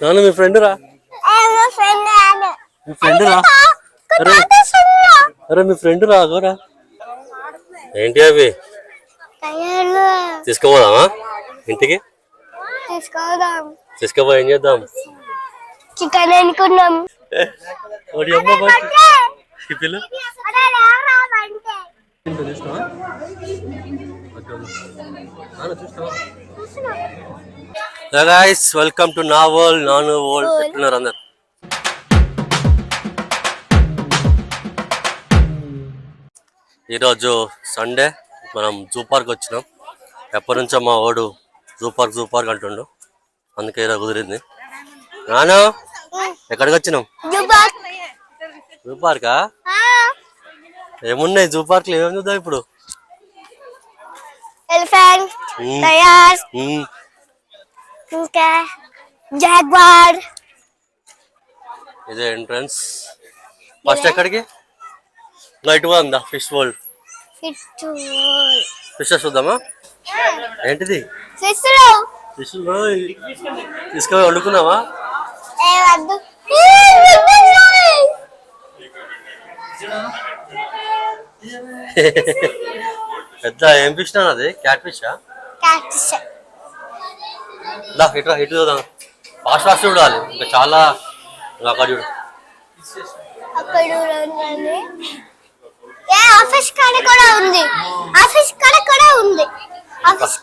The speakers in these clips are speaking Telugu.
నాన్న మీ ఫ్రెండ్ రా. మీ ఫ్రెండ్ రా. అరే మీ ఫ్రెండ్ రా గోరా. ఏంటి అవి తీసుకోపోదామా ఇంటికి? తీసుకోపో ఏం చేద్దాం? చికెన్ అనుకున్నాం. వెల్కమ్ టు నా వరల్డ్ నాను వరల్డ్. ఎట్లున్నారు అందరు? ఈరోజు సండే, మనం జూ పార్క్ వచ్చినాం. ఎప్పటి నుంచో మా వాడు జూ పార్క్ అంటుండు, అందుకే ఇలా కుదిరింది. నాను ఎక్కడికి వచ్చినాం? జూ పార్కా? ఏమున్నాయి జూ పార్క్ లో? ఏమేమి చూద్దాం ఇప్పుడు? ఎలిఫెంట్, టైగర్, ఇంకా జాగ్వార్. ఇదే ఎంట్రన్స్. ఫస్ట్ ఎక్కడికి? లైట్ గా ఉందా? Fish world. ఫిషెస్ చూద్దామా? ఏంటిది? ఫిష్ తీసుకొని వండుకున్నావా? పెద్ద ఏం ఫిష్ అది? క్యాట్ ఫిషా? ఇటు చూద్దాం. ఫాస్ట్ చూడాలి, ఇంకా చాలా. అక్కడ చూడు. ఫిష్ కాడ కూడా ఉంది. ఆ ఫిష్ కాడ కూడా ఉంది. ఆ ఫిష్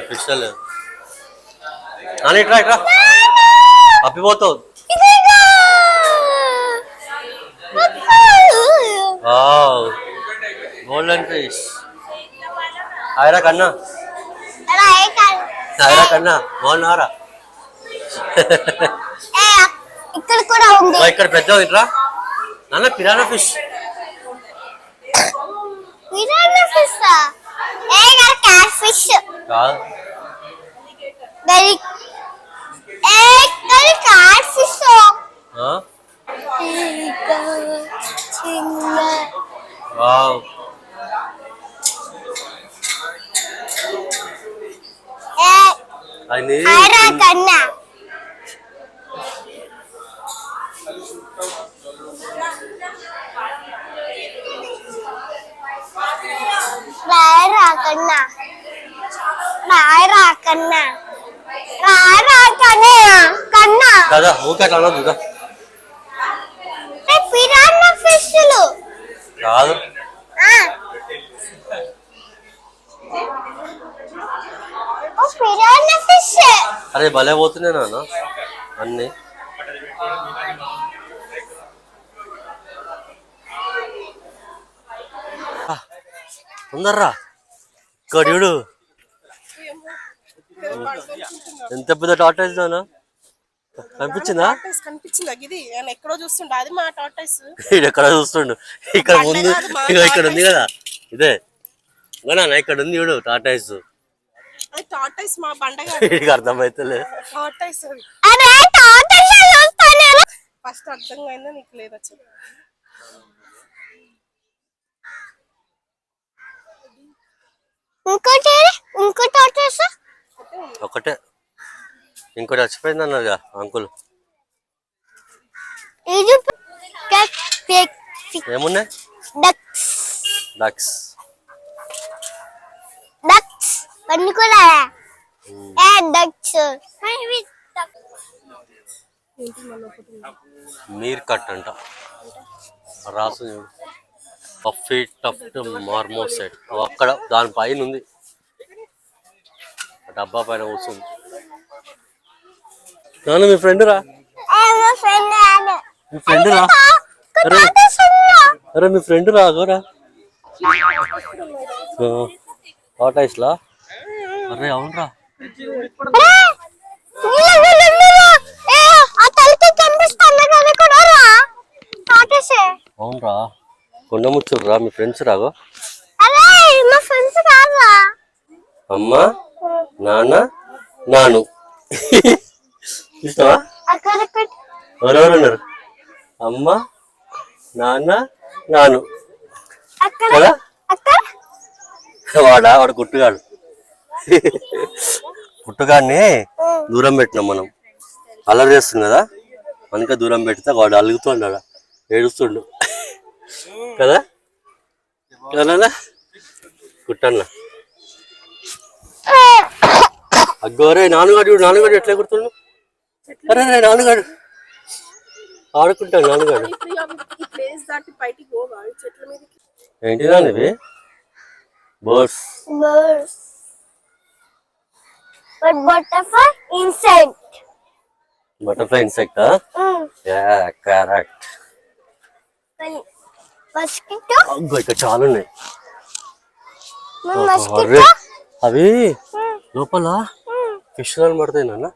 ఫిష్ లేదు. ఇట్రా అప్పిపోతావు. Golden fish. హాయిరా కన్నా, హాయిరా కన్నా, బాగున్నారా? ఇక్కడ కూడా ఉంది. ఇక్కడ పెద్ద ఇట్రా నాన్న. Piranha fish. క్యాట్ ఫిష్ కాదు, క్యాట్ ఫిష్. కన్నా కదా ఊకే అట్లా అనొద్దు. పిరానా ఫిష్లు కాదు, పిరానా ఫిష్. అరే భలే పోతున్నాయి నాన్న అన్ని. ఉందర్రా ఇక్కడ చూడు, ఎంత పెద్ద టార్టాయిస్ నాన్న. కనిపించిందా? ఎక్కడో చూస్తుండ. అది మా టార్టాయిస్. ఎక్కడ చూస్తుండు? ఇక్కడ ముందు ఇక్కడ ఉంది కదా, ఇదే నాన్న. ఇక్కడ ఉంది చూడు టార్టాయిస్. టార్టాయిస్ మా బండగా అర్థమైతలే. టార్టాయిస్ ఫస్ట్ అర్థం అయిందా నీకు? లేదా చెప్పు. ఇంకో టార్టాయిస్ ఒకటే, ఇంకోటి చచ్చిపోయింది అన్నారుగా అంకుల్. ఏమున్నాయి? డక్స్. మీర్ కట్ అంట రాసు. పఫీ టఫ్ట్ మార్మోసెట్ అక్కడ దాని పైన ఉంది, డబ్బా పైన కూర్చుంది. నాన్న మీ ఫ్రెండ్ రా. మీ ఫ్రెండ్ రా. అరే మీ ఫ్రెండ్ రా గోరా. టార్టాయిస్ లా? అరే అవునరా. అవునరా, కొండ ముచ్చురు రా. మీ ఫ్రెండ్స్ రాగో. అమ్మ నాన్న నాను. చూస్తావా ఎవరెవరు ఉన్నారు? అమ్మ నాన్న నాను కదా. వాడు గుట్టుగాడు. గుట్టుగాడిని దూరం పెట్టినాం మనం, అల్లరి చేస్తుంది కదా, అందుకే దూరం పెడితే వాడు అలుగుతుండ, ఏడుస్తుండు కదా కదా కుట్టన్న. అగ్గోరే నాన్నగాడు ఎట్లా కుడుతుండు. అరే నాన్నగాడు ఆడుకుంటాడు నాన్నగాడు. ఏంటి నాన్న ఇవి? బర్డ్స్. Butterfly insect. కరెక్ట్. ఇక్కడ చాలా ఉన్నాయి. అవి లోపల ఫిష్ పడతాయి నాన్న.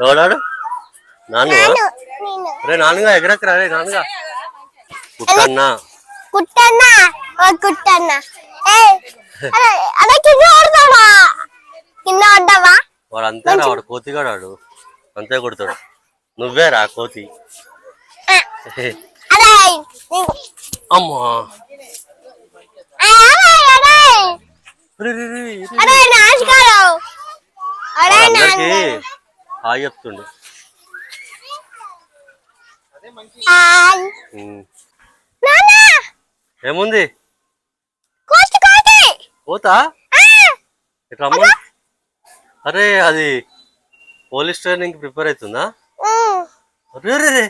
ఎవడాడు? నాన్న. రే నాన్నగా ఎగరక్కరా. రే నాన్నగా కుట్టన్నా వాడు అంతేనా, వాడు కోతిగాడు, వాడు అంతే కొడతాడు. నువ్వేరా కోతి. అమ్మా అందరికి హాయ్ చెప్తుండు. ఏముంది? పోతా ఇట్లా అమ్మ. అరే అది పోలీస్ ట్రైనింగ్ ప్రిపేర్ అవుతుందా? అరే రే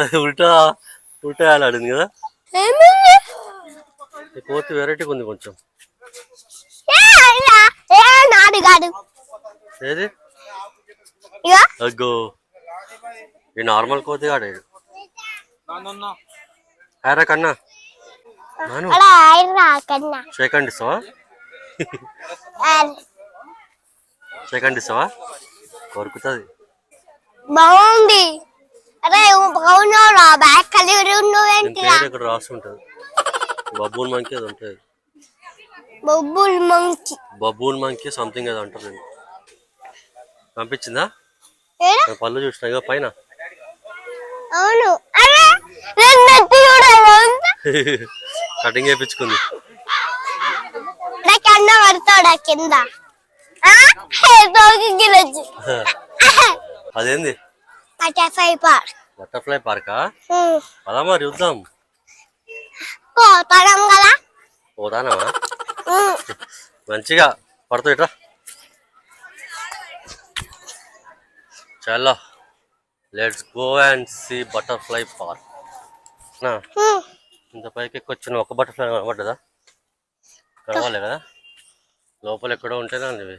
అది ఉల్టా ఆడింది కదా. కోతి వెరైటీగా ఉంది కొంచెం. ఏది అగ్గో ఈ నార్మల్ కోతి ఆడాడు. హారా కన్నా సెకండ్ ఇస్తావా? సెకండ్ ఇస్తావా? కొరుకుతుంది. బాగుంది. అరే ఇక్కడ రాసి ఉంటుంది. బబూన్ మంకీ అది ఉంటుంది. బబూన్ మంకీ సంథింగ్ అది అంటారు. నేను పంపించిందా? పళ్ళు చూసిన ఇక పైన. అవును కటింగ్ చేయించుకుంది. కింద అదేంది? బటర్ఫ్లై పార్కా? అలా మరి చూద్దాం. పోతానా? మంచిగా పడుతుంది ఇట్లా. చలో let's go and see butterfly park. ఇంత పైకి ఎక్కొచ్చిన ఒక బటర్ఫ్లై కనబడ్డదా? కనవాలి కదా, లోపల ఎక్కడో ఉంటేనే ఇవి.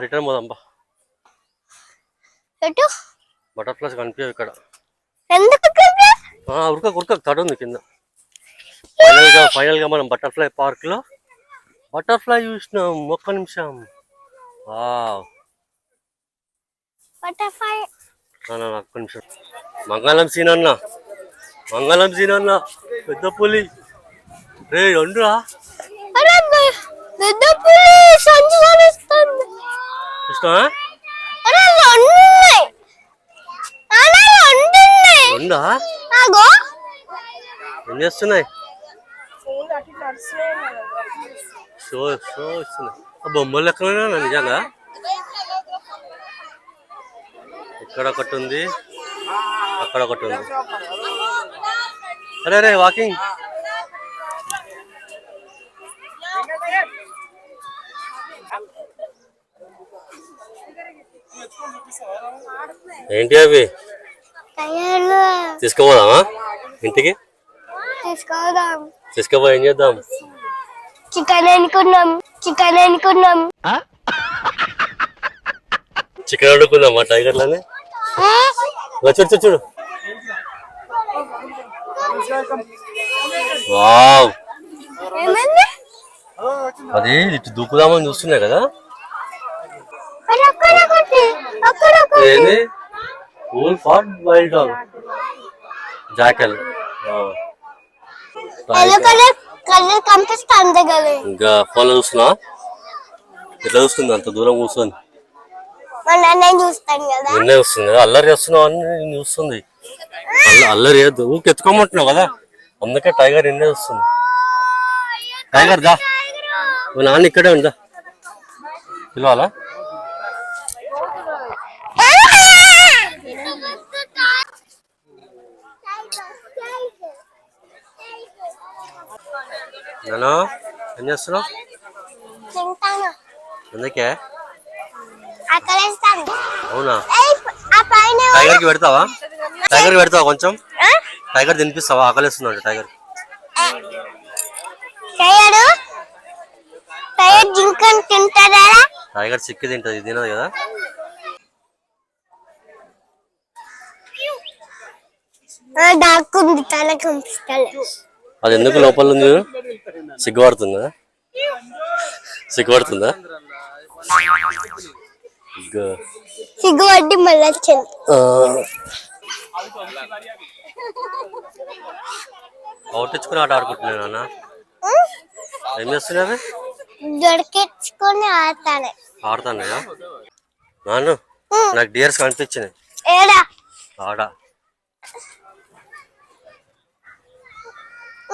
రిటర్న్ పోదాంబా. బటర్ఫ్లైస్ కనిపించవు ఇక్కడ. ఉరక తడు ఉంది కింద. ఫైనల్ గా మనం బటర్ఫ్లై పార్క్ లో బటర్ఫ్లై చూసినాం. ఒక్క నిమిషం. ఒక్క నిమిషం. మంగళం సీన్ అన్న పెద్ద పులి. రే రెండురా ఇష్టమా? రెండా? ఏం చేస్తున్నాయి? షో ఇస్తున్నాయి. బొమ్మలు లెక్కన నిజంగా. ఇక్కడ ఒకటి ఉంది, అక్కడ ఒకటి ఉంది. అరే వాకింగ్. ఏంటి అవి? తీసుకుపోదామా ఇంటికి? తీసుకుపోయి ఏం చేద్దాం? చికెన్ అనుకున్నాం. చికెన్ వండుకుందామా టైగర్లని? చూడు. వావ్, అది ఇటు దూకుదామని చూస్తున్నాయి కదా. ఏంది? wolf or wild dog? jackal. Colour కనిపిస్తుంది కదా. ఇంకా ఫోన్లో చూస్తున్నా. ఎట్లా చూస్తుంది అంత దూరం కూర్చొని? మా నాన్న చూస్తాను కదా. నిన్నే వస్తుంది కదా, అల్లరి చేస్తున్నావు అని నేను చూస్తుంది. అల్లరి చేయద్దు, ఊరికి ఎత్తుకోమంటున్నావు కదా, అందుకే టైగర్ నిన్నే వస్తుంది. టైగర్ దా, మీ నాన్న ఇక్కడే ఉందా, పిలవాలా? నేను ఏం చేస్తున్నావు? తింటాను. అందుకే ఆకలేస్తాను. అవునా? ఆ పైన టైగర్కి పెడతావా? టైగర్కి పెడతావా కొంచెం? టైగర్ తినిపిస్తావా? ఆకలిస్తుందంట టైగర్. టైగర్ జింకను తింటారా? టైగర్ చిక్కి తింటది, ఇది తినదు కదా. దాక్కుంది, తల కనిపిస్తలే. అది ఎందుకు లోపల ఉంది? సిగ్గుపడుతుందా? సిగ్గుపడుతుందా? సిగ్గుపడి మళ్ళీ వచ్చింది. అవుటించుకుని ఆట ఆడుకుంటున్నాను అన్న. ఏం చేస్తున్నావి? దొరికించుకొని ఆడతానే. ఆడుతున్నాయా? నాన్న నాకు డియర్స్ కనిపించినాయి. ఏడా? ఆడ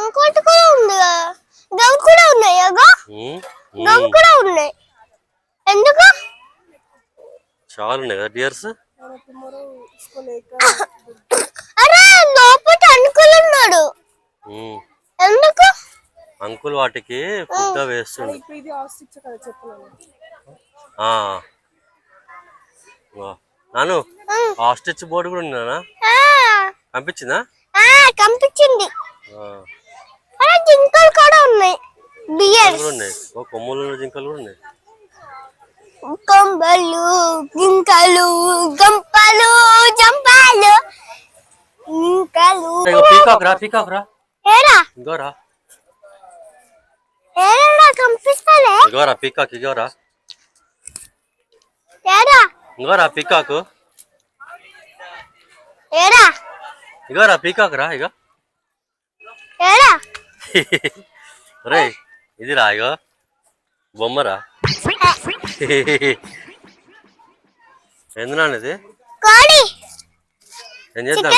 ఇంకోటి కూడా ఉంది. గమ్ కూడా ఉన్నాయి. గమ్ కూడా ఉన్నాయి. ఎందుకు? చాలా ఉన్నాయి కదా డియర్స్. అరే లోపల అంకుల్ ఉన్నాడు. ఎందుకు? అంకుల్ వాటికి ఫుడ్ వేస్తుండు. నాను ఆస్ట్రిచ్ బోర్డు కూడా ఉందా? కనిపించిందా? కనిపించింది. జింకలు కూడా ఉన్నాయి. ఉన్నాయి, కొమ్ములు జింకలు కూడా ఉన్నాయి. కొంబలు, జింకలు, గంపలు, జంపాలు, జింకలు. పీకాక్ రా, పీకాక్ రా. ఏరా? ఇగోరా, ఏరా కనిపిస్తలే. ఇగోరా పీకాక్, ఇగోరా. ఏరా? ఇగోరా పీకాక్. ఏరా? ఇగోరా పీకాక్ రా. ఇగో ఏరా? రే ఇది రా, ఇగో బొమ్మరా. ఎందునా ఇది? కోడి. ఏం చేద్దాం?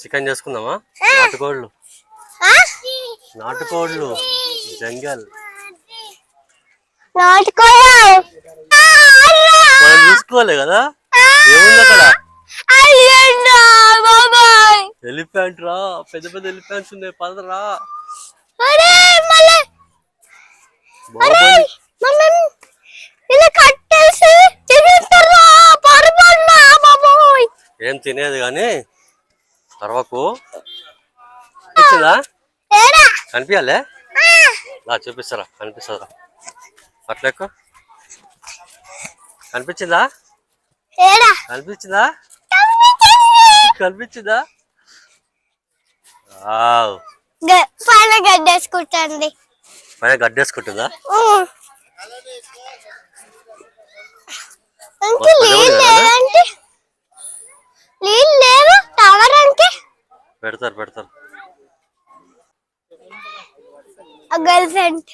చికెన్ చేసుకుందామా? నాటుకోళ్ళు, నాటుకోళ్ళు, జంగల్. మనం చూసుకోవాలి కదా, ఏముంది అక్కడ? ఎలిఫెంట్ రా, పెద్ద పెద్ద ఎలిఫెంట్స్ ఉన్నాయి, పదరా. ఏం తినేది కానీ తర్వాకు కనిపించిందా? కనిపించాలే, చూపిస్తారా? కనిపిస్తారా? అట్లా ఎక్కువ కనిపించిందా? కనిపించిందా? కనిపించిందా? పైన గడ్డేసుకుంటుంది. పైన గడ్డేసుకుంటుందా? పెడతారు పెడతారు. ఎలిఫెంట్.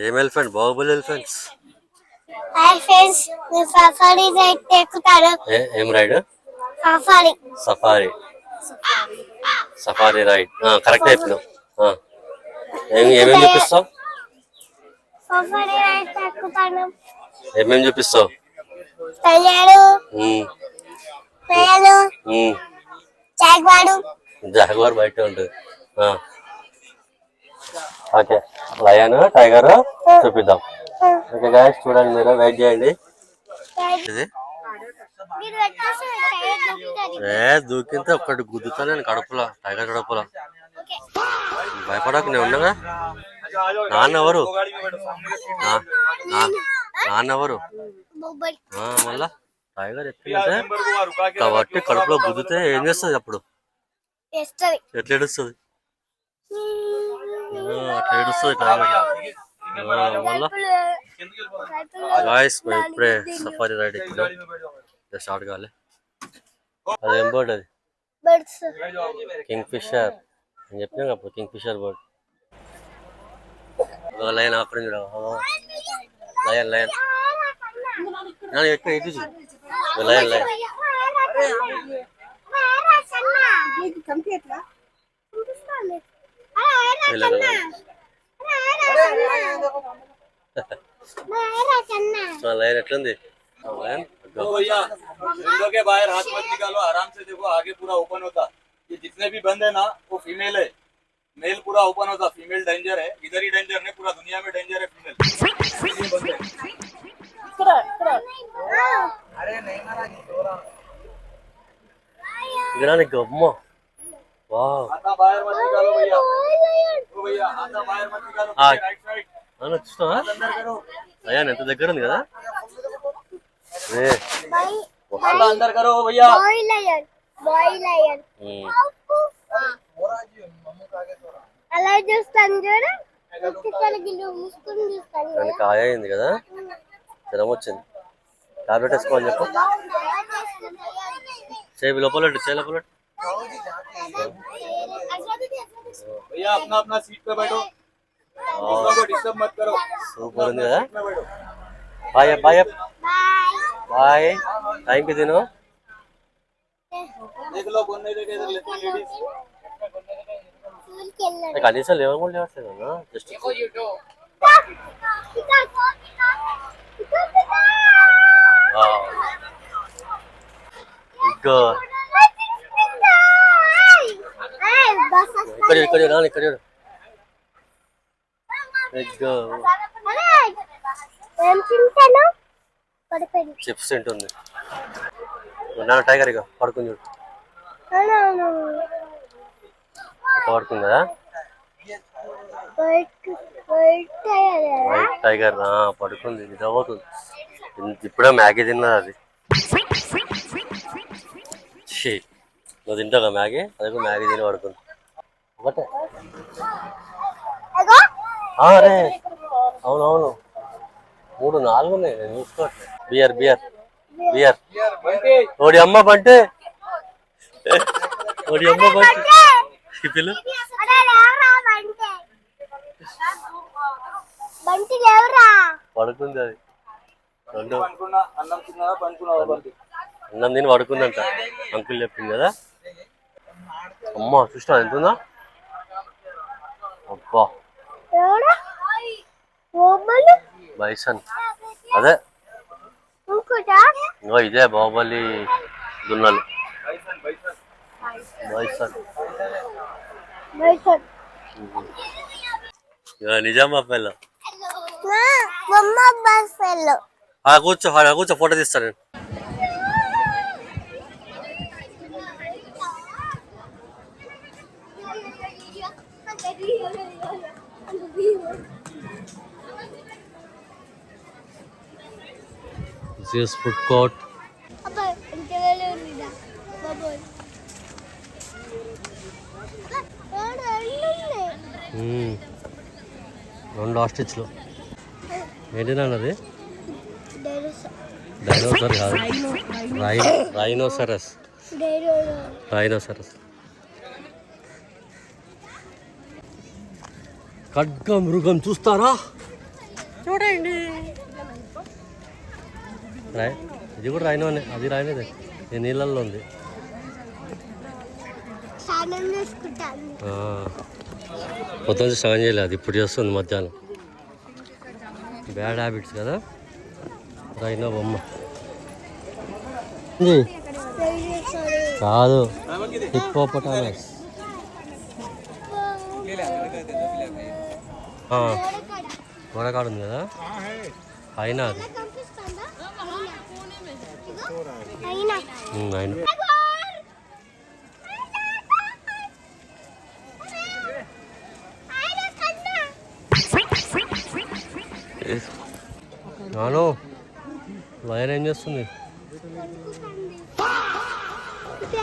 ఏం elephant? Baahubali elephants. Safari ride ఎక్కుతారు. ఏం ride? Safari. Safari, safari ride. Correct అయిపోయినావు. ఏమేమి చూపిస్తావు? సఫారీ రైడ్ ఎక్కుతాను. ఏమేమి చూపిస్తావు? జాగ్వార్ బయట ఉంటుంది. ఓకే, లయన్, టైగర్ చూపిద్దాం. ఓకే గాయ్స్, చూడండి, మీరు వెయిట్ చేయండి. ఇది దూకింతే ఒక్కటి గుద్దుతా నేను కడుపులో, టైగర్ కడుపులో. భయపడకు, నేను ఉండగా. నాన్నెవరు? నాన్నెవరు? మళ్ళా టైగర్ ఎక్కిందంటే కాబట్టి కడుపులో గుద్దితే ఏం చేస్తుంది అప్పుడు? ఎట్లా ఏడుస్తుంది? అట్లా ఏడుస్తుంది టైగర్. మళ్ళా గాయ్స్, మేము ఇప్పుడే సఫారీ రైడ్ ఎక్కినాం, స్టార్ట్ కావాలి. అదేం బర్డ్? అది కింగ్ ఫిషర్ అని చెప్పినా అప్పుడు. Kingfisher bird. లయన్ అక్కడ లయన్ లయన్ ఎక్కువ ఎటు లయన్ లయన్ కనిపించట్లా లయన్ ఎట్లుంది లయన్ तो भैया विंडो के बाहर हाथ मत निकालो, आराम से देखो, आगे पूरा ओपन होता। ये जितने भी बंद है ना वो फीमेल है, मेल पूरा ओपन होता। फीमेल डेंजर है, इधर ही डेंजर नहीं, पूरा दुनिया में डेंजर है फीमेल। ये बंद है। ఇక్కడ నీకు అమ్మ వా हाथा बाहर मत निकालो भैया, ओ भैया हाथा बाहर मत निकालो, राइट साइड చూస్తావా अंदर करो, లయన్ ఎంత దగ్గర ఉంది కదా ఏ हाथा अंदर करो भैया। అలా చూస్తాను చూడు ముసుకుని చూస్తాను దానికి కాయ అయింది కదా జ్వరం వచ్చింది టాబ్లెట్ వేసుకోవాలి చెప్పు చేయి లోపల చేయి లోపల भैया अपना अपना सीट पे बैठो, दूसरों को डिस्टर्ब मत करो। సూపర్ ఉంది కదా బాయ్ బాయ్ బాయ్ టైంకి తిను देख लो कौन नहीं देखे इधर लेडीज। కనీసం లేవని కూడా లేవట్లేదు అన్న జస్ట్ ఇంకా ఇక్కడ రాని ఇక్కడ ఏం తింటాను పడిపోయింది చిప్స్ తింటుంది నాన్న టైగర్ ఇక పడుకుంది చూడు పడుకుంది కదా వైట్ టైగర్ పడుకుంది నిద్రపోతుంది ఇప్పుడే మ్యాగీ తిన్నది అది ఛీ, నువ్వు తింటావు మ్యాగీ అది కూడా మ్యాగీ తిని పడుకుంది ఒకటే అరే అవునవును 3 4 ఉన్నాయి నేను చూసుకోవట్లేదు బియర్ బియర్ బియర్ ఓడి అమ్మ బంటే ఓడి అమ్మ బంటే పిల్ల పడుకుంది అది రెండు అన్నం తిని పడుకుందంట అంకుల్ చెప్పింది కదా అమ్మ చూసినా ఎంతుందా అబ్బా బైసన్ అదే ఇంకో ఇదే బాహుబలి దున్నలు బైసన్ నిజామా పిల్ల కూర్చో కూర్చో ఫోటో తీస్తాను నేను This food court. రెండు ఆస్ట్రిచ్లు ఏంటినా అది డైనోసార్ కాదు రైనోసరస్ రైనోసరస్ ఖడ్గ మృగం చూస్తారా చూడండి ఇది కూడా రైనోనే అది రైనేదే ఈ నీళ్ళల్లో ఉంది పొద్దున్న స్నానం చేయలేదు అది ఇప్పుడు చేస్తుంది మధ్యాహ్నం బ్యాడ్ హ్యాబిట్స్ కదా రైనో బొమ్మ కాదు హిప్పోపటామస్ గోడకాడు ఉంది కదా అయినా అది అయినా నాను లయన్ ఏం చేస్తుంది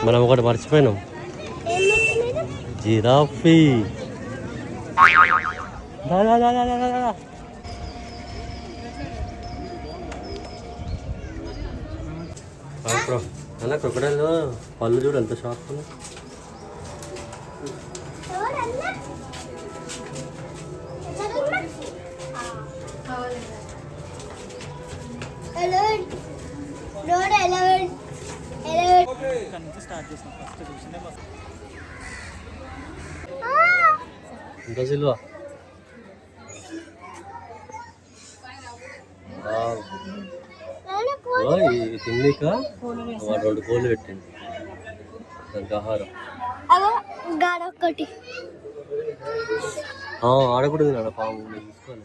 మనం ఒకటి మర్చిపోయినాం జిరాఫీ అలా క్రొకడైల్ పళ్ళు చూడు ఎంత షార్ప్ ఉంది రోడ్ 11 ఇక్కడ నుంచి స్టార్ట్ చేసిన ఫస్ట్ చూసిందే బస్. ఇంకా సిల్వా ఇది తిండిక వాడు 2 కోళ్ళు పెట్టండి దానికి ఆహారం. అదో గాడొక్కటి ఆడకూడదు నాన్న పాము తీసుకోవాలి.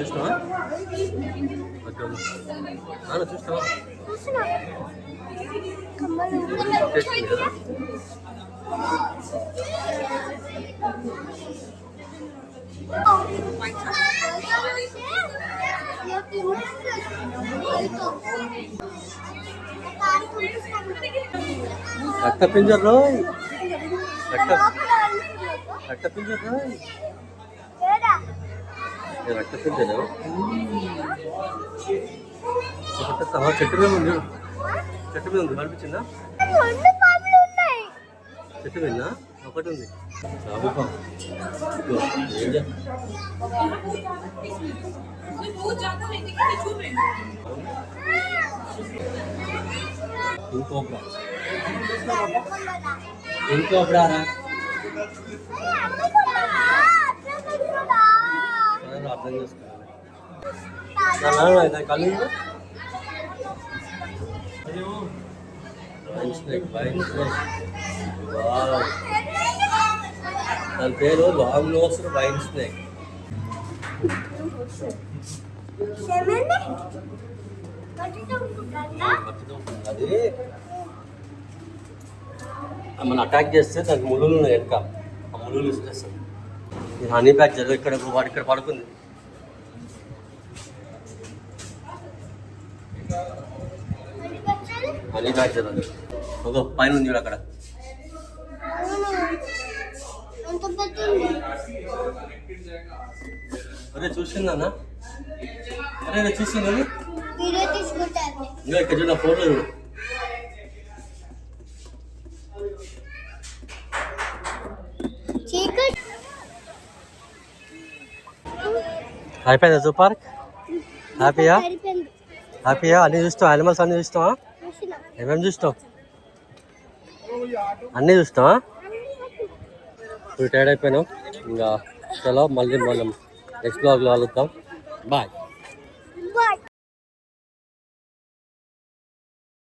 చూస్తావా చూస్తావా రక్త పింజర్ రోయ్ రక్త పింజర్ రోయ్ రక్త పింజర్ చెట్టు మీద ఉంది చెట్టు మీద ఉంది కనిపించిందా చెట్టు మీద ఒకటి ఉంది ఇంకోబ్రా అర్థం చేసుకోవాలి కళ్ళు దాని పేరు లాంగ్ నోస్ వైన్ స్నేక్. అది మనం అటాక్ చేస్తే దానికి ముళ్ళు ఉన్నాయి వెనక, ఆ ముళ్ళు ఇస్తాం. ఇది హనీ బ్యాక్టీరియా ఇక్కడ వాడు ఇక్కడ పడుకుంది. హనీ బ్యాక్టీరియా అది ఒక పైన ఉంది అక్కడ. అరే చూసిందా అరే చూసిందా ఇంకా ఇక్కడ చూడ ఫోటో చూడు. అయిపోయిందా జూ పార్క్? హ్యాపీయా? హ్యాపీయా? అన్నీ చూస్తావా? యానిమల్స్ అన్నీ చూస్తావా? ఏమేమి చూస్తావు? అన్నీ చూస్తావా? ఇప్పుడు టైర్డ్ అయిపోయినాం ఇంకా. చలో మళ్ళీ మనం నెక్స్ట్ బ్లాగ్లో కలుద్దాం. బాయ్.